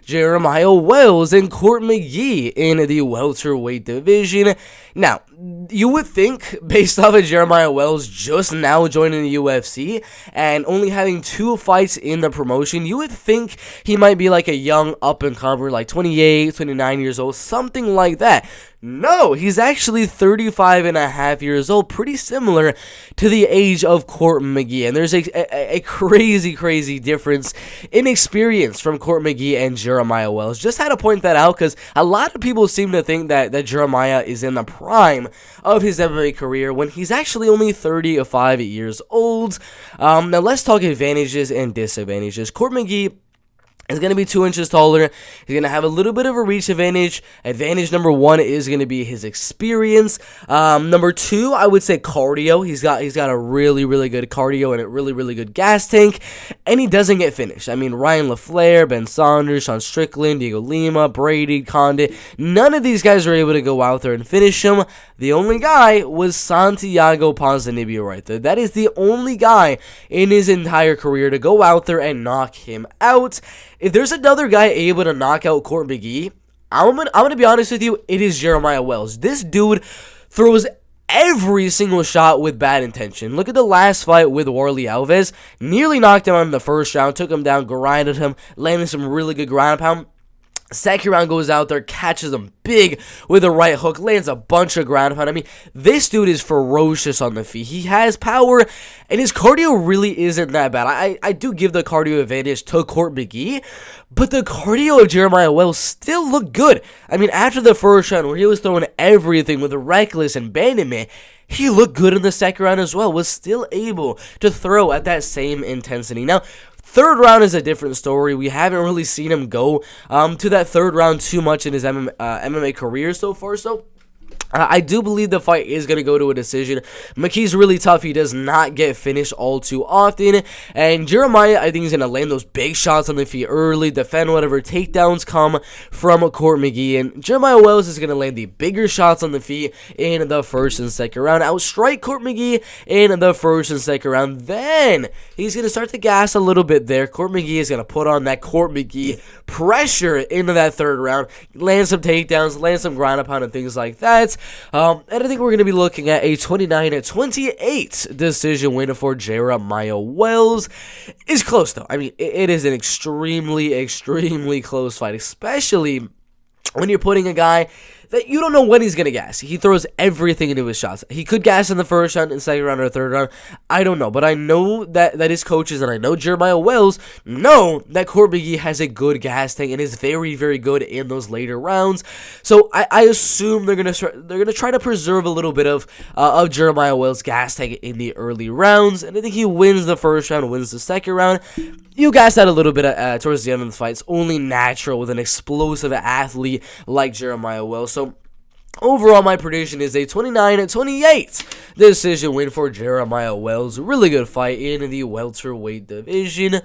Jeremiah Wells and Court McGee in the welterweight division. Now, you would think, based off of Jeremiah Wells just now joining the UFC and only having 2 fights in the promotion, you would think he might be like a young up-and-comer, like 28, 29 years old, something like that. No, he's actually 35 and a half years old, pretty similar to the age of Court McGee. And there's a crazy difference in experience from Court McGee and Jeremiah Wells. Just had to point that out because a lot of people seem to think that Jeremiah is in the prime of his MMA career when he's actually only 35 years old. Now let's talk advantages and disadvantages. Court McGee is going to be 2 inches taller. He's going to have a little bit of a reach advantage. Advantage number 1 is going to be his experience. Number 2, I would say cardio. He's got a really good cardio and a really good gas tank, and he doesn't get finished. I mean, Ryan LaFleur, Ben Saunders, Sean Strickland, Diego Lima, Brady, Condit, none of these guys are able to go out there and finish him. The only guy was Santiago Ponzinibbio right there. That is the only guy in his entire career to go out there and knock him out. If there's another guy able to knock out Court McGee, I'm gonna be honest with you, it is Jeremiah Wells. This dude throws every single shot with bad intention. Look at the last fight with Warlley Alves. Nearly knocked him out in the first round, took him down, grinded him, landed some really good ground and pound. Second round goes out there, catches him big with a right hook, lands a bunch of ground pound. I mean, this dude is ferocious on the feet. He has power, and his cardio really isn't that bad. I do give the cardio advantage to Court McGee, but the cardio of Jeremiah Wells still looked good. I mean, after the first round where he was throwing everything with a reckless abandonment, he looked good in the second round as well, was still able to throw at that same intensity. Now, third round is a different story. We haven't really seen him go to that third round too much in his MMA career so far, so I do believe the fight is going to go to a decision. McKee's really tough. He does not get finished all too often. And Jeremiah, I think, is going to land those big shots on the feet early, defend whatever takedowns come from Court McGee. And Jeremiah Wells is going to land the bigger shots on the feet in the first and second round. Outstrike Court McGee in the first and second round. Then he's going to start to gas a little bit there. Court McGee is going to put on that Court McGee pressure into that third round, land some takedowns, land some ground and pound and things like that. And I think we're going to be looking at a 29-28 decision win for Jeremiah Wells. It's close, though. I mean, it is an extremely close fight, especially when you're putting a guy that you don't know when he's going to gas. He throws everything into his shots. He could gas in the first round, in second round, or third round. I don't know. But I know that his coaches, and I know Jeremiah Wells, know that Court McGee has a good gas tank and is very good in those later rounds. So I assume they're gonna try to preserve a little bit of Jeremiah Wells' gas tank in the early rounds. And I think he wins the first round, wins the second round. You gas that a little bit towards the end of the fight. It's only natural with an explosive athlete like Jeremiah Wells. So overall, my prediction is a 29-28 decision win for Jeremiah Wells. Really good fight in the welterweight division.